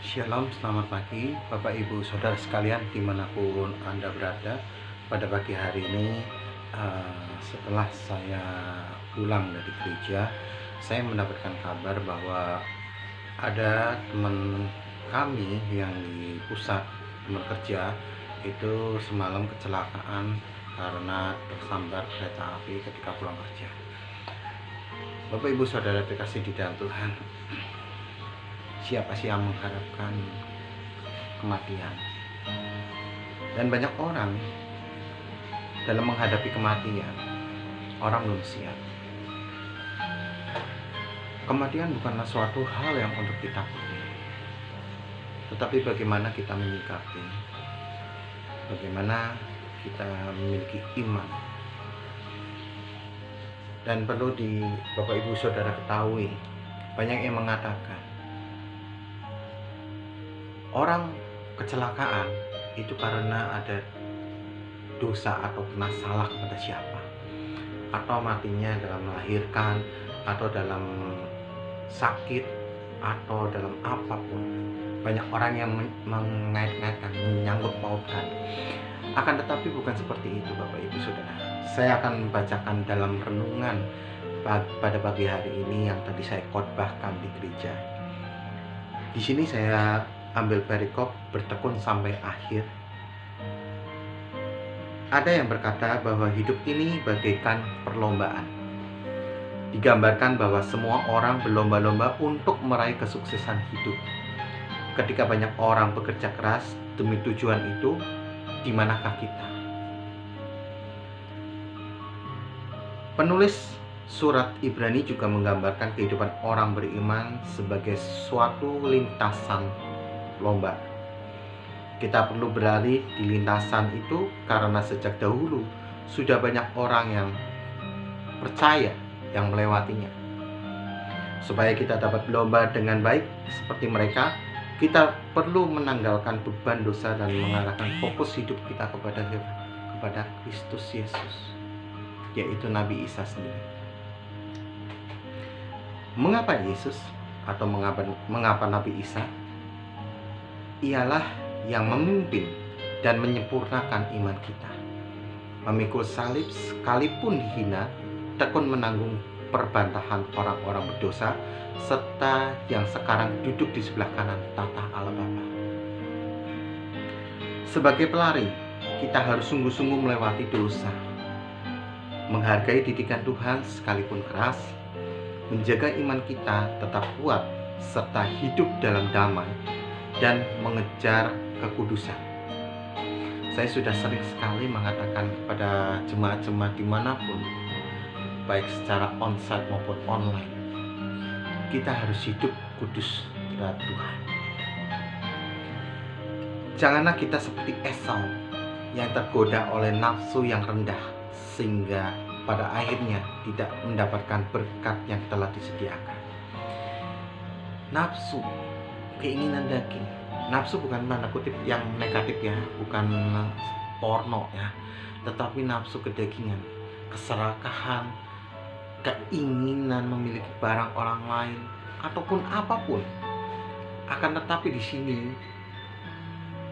Shalom, selamat pagi Bapak Ibu Saudara sekalian dimanapun Anda berada. Pada pagi hari ini setelah saya pulang dari gereja, saya mendapatkan kabar bahwa ada teman kami yang di pusat teman kerja itu semalam kecelakaan karena tersambar kereta api ketika pulang kerja. Bapak Ibu Saudara terkasih di dalam Tuhan, siapa sih yang mengharapkan kematian? Dan banyak orang dalam menghadapi kematian, orang belum siap. Kematian bukanlah suatu hal yang untuk ditakuti, tetapi bagaimana kita menyikapi, bagaimana kita memiliki iman. Dan perlu di Bapak Ibu Saudara ketahui, banyak yang mengatakan orang kecelakaan itu karena ada dosa atau kena salah kepada siapa, atau matinya dalam melahirkan, atau dalam sakit, atau dalam apapun. Banyak orang yang mengait-ngaitkan, menyangkut pautkan. Akan tetapi bukan seperti itu Bapak Ibu Saudara. Saya akan membacakan dalam renungan pada pagi hari ini yang tadi saya khotbahkan di gereja. Di sini saya ambil perikop bertekun sampai akhir. Ada yang berkata bahwa hidup ini bagaikan perlombaan. Digambarkan bahwa semua orang berlomba-lomba untuk meraih kesuksesan hidup. Ketika banyak orang bekerja keras demi tujuan itu, di manakah kita? Penulis surat Ibrani juga menggambarkan kehidupan orang beriman sebagai suatu lintasan lomba. Kita perlu berlari di lintasan itu karena sejak dahulu sudah banyak orang yang percaya yang melewatinya. Supaya kita dapat berlomba dengan baik seperti mereka, kita perlu menanggalkan beban dosa dan mengarahkan fokus hidup kita kepada Kristus Yesus, yaitu Nabi Isa sendiri. Mengapa Yesus atau mengapa Nabi Isa? Ialah yang memimpin dan menyempurnakan iman kita. Memikul salib sekalipun dihina, tekun menanggung perbantahan orang-orang berdosa, serta yang sekarang duduk di sebelah kanan tahta Allah Bapa. Sebagai pelari, kita harus sungguh-sungguh melewati dosa, menghargai didikan Tuhan sekalipun keras, menjaga iman kita tetap kuat, serta hidup dalam damai dan mengejar kekudusan. Saya sudah sering sekali mengatakan kepada jemaat-jemaat dimanapun, baik secara onsite maupun online, kita harus hidup kudus terhadap Tuhan. Janganlah kita seperti Esau yang tergoda oleh nafsu yang rendah, sehingga pada akhirnya tidak mendapatkan berkat yang telah disediakan. Nafsu, keinginan daging. Nafsu bukan tanda kutip yang negatif ya, bukan porno ya, tetapi nafsu kedagingan, keserakahan, keinginan memiliki barang orang lain ataupun apapun. Akan tetapi di sini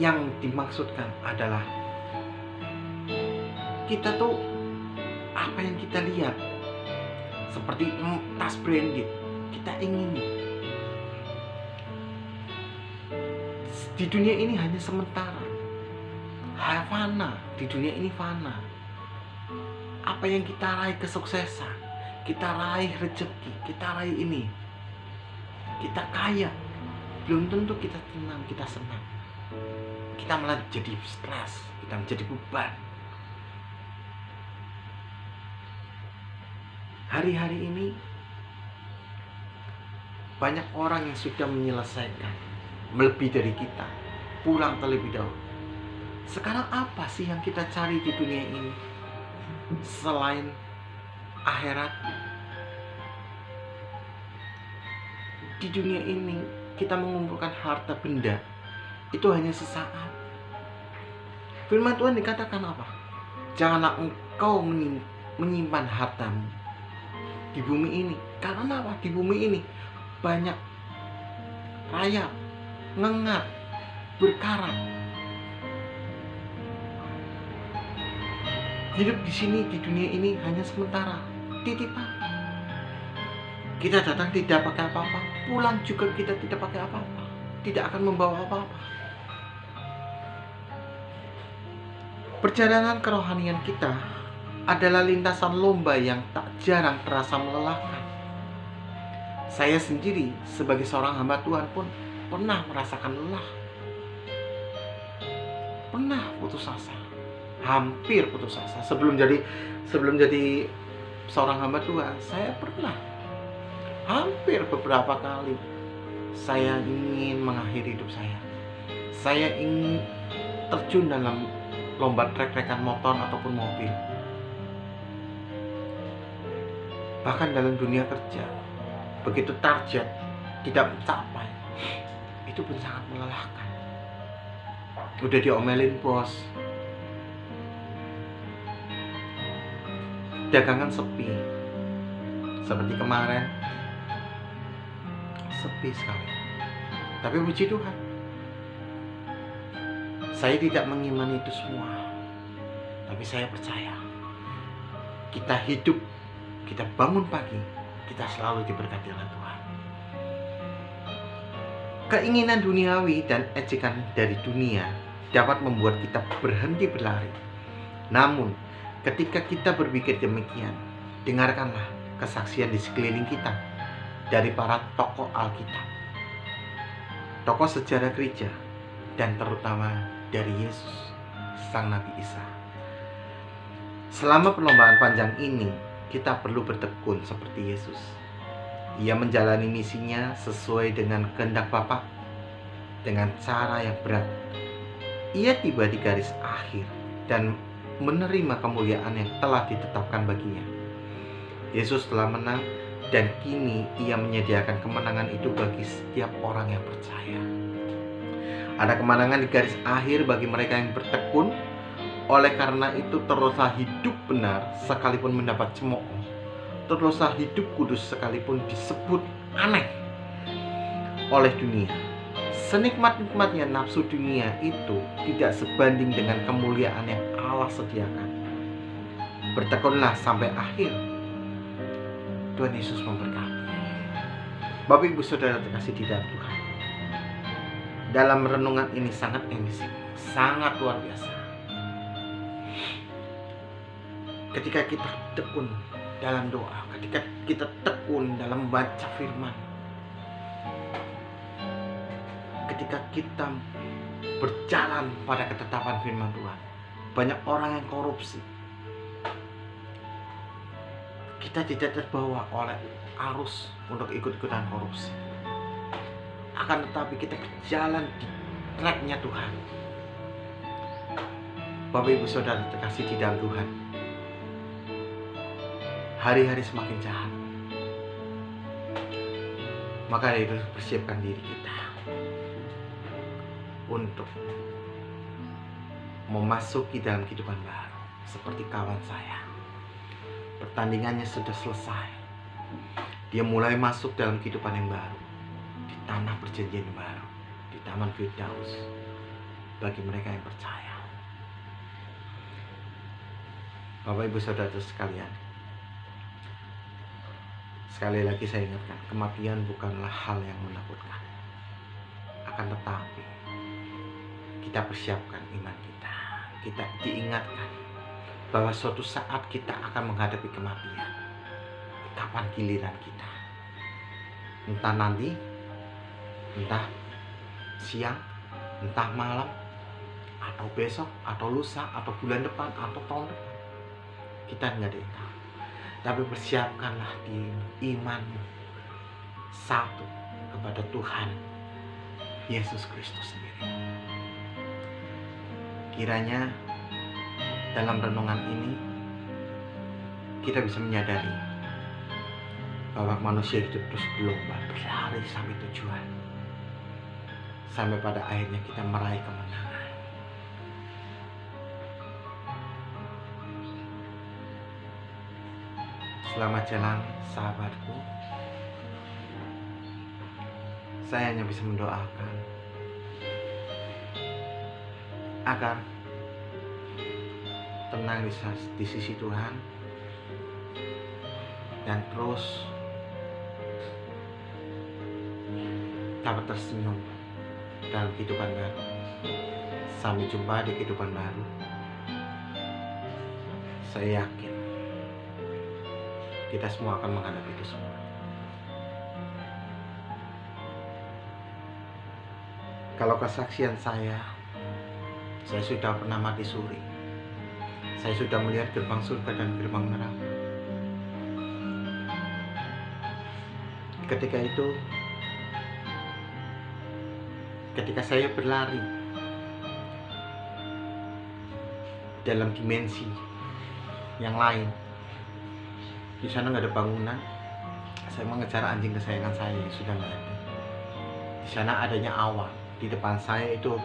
yang dimaksudkan adalah kita tuh apa yang kita lihat, seperti tas branded, kita ingin. Di dunia ini hanya sementara, fana. Di dunia ini fana. Apa yang kita raih kesuksesan, kita raih rezeki, kita raih ini, kita kaya, belum tentu kita tenang, kita senang. Kita malah jadi stres, kita menjadi beban. Hari-hari ini banyak orang yang sudah menyelesaikan, melebihi dari kita, pulang terlebih dahulu. Sekarang apa sih yang kita cari di dunia ini selain akhirat? Di dunia ini kita mengumpulkan harta benda, itu hanya sesaat. Firman Tuhan dikatakan apa? Janganlah engkau menyimpan hartamu di bumi ini. Karena apa? Di bumi ini banyak rayap, ngengat, berkarat. Hidup di sini, di dunia ini hanya sementara, titipan. Kita datang tidak pakai apa-apa, pulang juga kita tidak pakai apa-apa, tidak akan membawa apa-apa. Perjalanan kerohanian kita adalah lintasan lomba yang tak jarang terasa melelahkan. Saya sendiri sebagai seorang hamba Tuhan pun pernah merasakan lelah, pernah putus asa, hampir putus asa. Sebelum jadi seorang hamba Tuhan, saya pernah hampir beberapa kali saya ingin mengakhiri hidup saya. Saya ingin terjun dalam lomba trek-trekan motor ataupun mobil. Bahkan dalam dunia kerja, begitu target tidak mencapai, itu pun sangat melelahkan. Udah diomelin bos, dagangan sepi, seperti kemarin, sepi sekali. Tapi puji Tuhan, saya tidak mengimani itu semua. Tapi saya percaya, kita hidup, kita bangun pagi, kita selalu diberkati oleh Tuhan. Keinginan duniawi dan ejekan dari dunia dapat membuat kita berhenti berlari. Namun, ketika kita berpikir demikian, dengarkanlah kesaksian di sekeliling kita dari para tokoh Alkitab, tokoh sejarah gereja, dan terutama dari Yesus, Sang Nabi Isa. Selama perlombaan panjang ini, kita perlu bertekun seperti Yesus. Ia menjalani misinya sesuai dengan kehendak Bapa dengan cara yang berat. Ia tiba di garis akhir dan menerima kemuliaan yang telah ditetapkan baginya. Yesus telah menang dan kini ia menyediakan kemenangan itu bagi setiap orang yang percaya. Ada kemenangan di garis akhir bagi mereka yang bertekun. Oleh karena itu teruslah hidup benar sekalipun mendapat cemooh. Teruslah hidup kudus sekalipun disebut aneh oleh dunia. Senikmat-nikmatnya nafsu dunia itu tidak sebanding dengan kemuliaan yang Allah sediakan. Bertekunlah sampai akhir. Tuhan Yesus memberkati. Bapak Ibu Saudara terkasih di dalam Tuhan, dalam renungan ini sangat amazing, sangat luar biasa. Ketika kita tekun dalam doa, ketika kita tekun dalam membaca firman, ketika kita berjalan pada ketetapan firman Tuhan, banyak orang yang korupsi. Kita tidak terbawa oleh arus untuk ikut-ikutan korupsi. Akan tetapi kita berjalan di tracknya Tuhan. Bapak Ibu Saudara terkasih di dalam Tuhan, hari-hari semakin jahat. Maka dari itu persiapkan diri kita untuk memasuki dalam kehidupan baru. Seperti kawan saya, pertandingannya sudah selesai. Dia mulai masuk dalam kehidupan yang baru, di tanah perjanjian baru, di Taman Firdaus, bagi mereka yang percaya. Bapak Ibu Saudara sekalian, sekali lagi saya ingatkan, kematian bukanlah hal yang menakutkan. Akan tetapi, kita persiapkan iman kita. Kita diingatkan bahwa suatu saat kita akan menghadapi kematian. Kapan giliran kita? Entah nanti, entah siang, entah malam, atau besok, atau lusa, atau bulan depan, atau tahun depan. Kita nggak ada yang tahu. Tapi persiapkanlah di imanmu satu kepada Tuhan Yesus Kristus sendiri. Kiranya dalam renungan ini kita bisa menyadari bahwa manusia hidup terus berlomba, berlari sampai tujuan, sampai pada akhirnya kita meraih kemenangan. Selamat jalan sahabatku. Saya hanya bisa mendoakan agar tenang di sisi Tuhan dan terus dapat tersenyum dalam kehidupan baru. Sampai jumpa di kehidupan baru. Saya yakin kita semua akan menghadapi itu semua. Kalau kesaksian saya sudah pernah mati suri. Saya sudah melihat gerbang surga dan gerbang neraka. Ketika saya berlari dalam dimensi yang lain, di sana nggak ada bangunan, saya mengejar anjing kesayangan saya yang sudah nggak ada. Di sana adanya awan. Di depan saya itu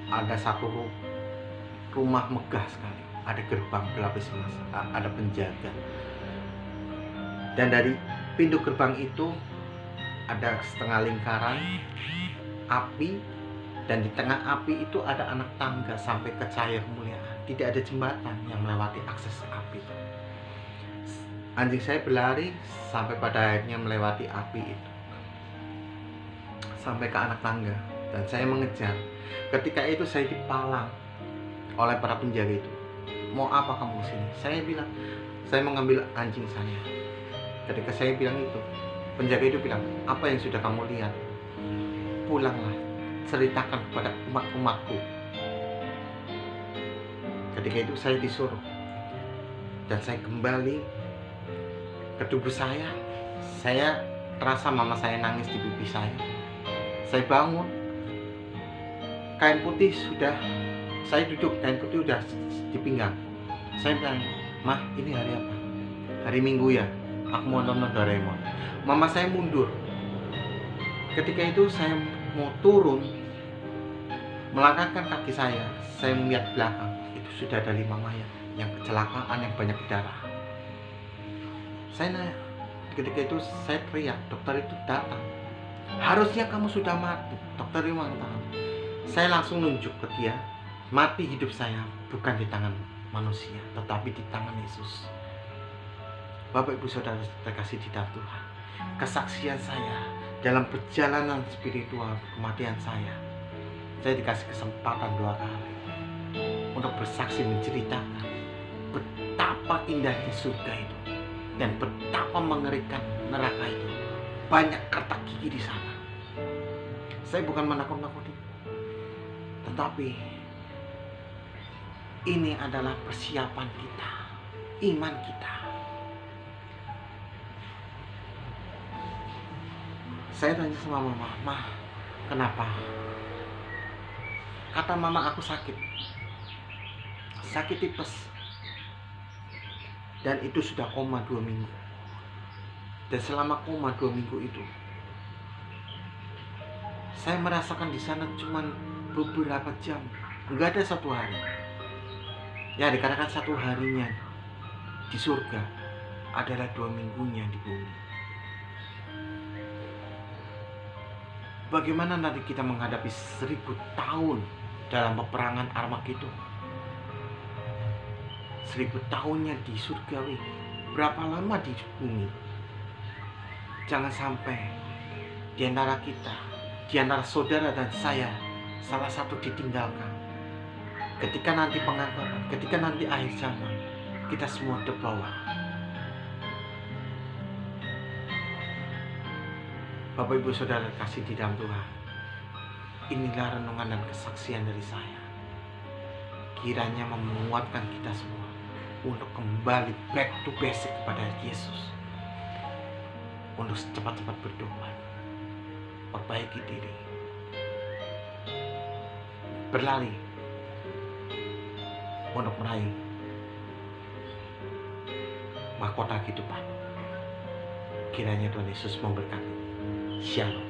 ada satu rumah megah sekali. Ada gerbang berlapis emas, ada penjaga. Dan dari pintu gerbang itu ada setengah lingkaran api, dan di tengah api itu ada anak tangga sampai ke cahaya kemuliaan. Tidak ada jembatan yang melewati akses api. Anjing saya berlari sampai pada akhirnya melewati api itu sampai ke anak tangga, dan saya mengejar. Ketika itu saya dipalang oleh para penjaga itu. Mau apa kamu sini? Saya bilang, saya mengambil anjing saya. Ketika saya bilang itu, penjaga itu bilang, apa yang sudah kamu lihat? Pulanglah, ceritakan kepada umat-umatku. Ketika itu saya disuruh, dan saya kembali ke tubuh saya. Saya terasa mama saya nangis di pipi saya. Saya bangun, kain putih sudah, saya duduk, kain putih sudah di pinggang. Saya bilang, "Mah, ini hari apa?" "Hari Minggu ya, aku mau nonton Doraemon." Mama saya mundur. Ketika itu saya mau turun, melangkahkan kaki saya melihat belakang. Itu sudah ada 5 mayat yang kecelakaan, yang banyak darah. Saya nanya, ketika itu saya teriak, dokter itu datang. "Harusnya kamu sudah mati." Dokter itu mengatakan, saya langsung nunjuk ke dia, mati hidup saya bukan di tangan manusia, tetapi di tangan Yesus. Bapak Ibu Saudara terkasih di dalam Tuhan, kesaksian saya dalam perjalanan spiritual kematian saya dikasih kesempatan 2 kali untuk bersaksi, menceritakan betapa indahnya surga itu dan betapa mengerikan neraka itu. Banyak kata gigi di sana. Saya bukan menakut-nakuti, tetapi ini adalah persiapan kita, iman kita. Saya tanya sama mama, "Mah, kenapa?" Kata mama, "Aku sakit tipes." Dan itu sudah koma 2 minggu. Dan selama koma 2 minggu itu, saya merasakan di sana cuma beberapa jam, enggak ada 1 hari. Ya, dikatakan 1 harinya di surga adalah 2 minggunya di bumi. Bagaimana nanti kita menghadapi 1000 tahun dalam peperangan Armageddon? 1000 tahunnya di surgawi, berapa lama di bumi? Jangan sampai di antara kita, di antara saudara dan saya, salah satu ditinggalkan. Ketika nanti pengangkatan, ketika nanti akhir zaman, kita semua terbawa. Bapak Ibu Saudara kasih di dalam Tuhan, inilah renungan dan kesaksian dari saya. Kiranya menguatkan kita semua untuk kembali back to basic kepada Yesus, untuk cepat-cepat bertobat, perbaiki diri, berlari untuk meraih mahkota kehidupan. Kiranya Tuhan Yesus memberkati. Shalom.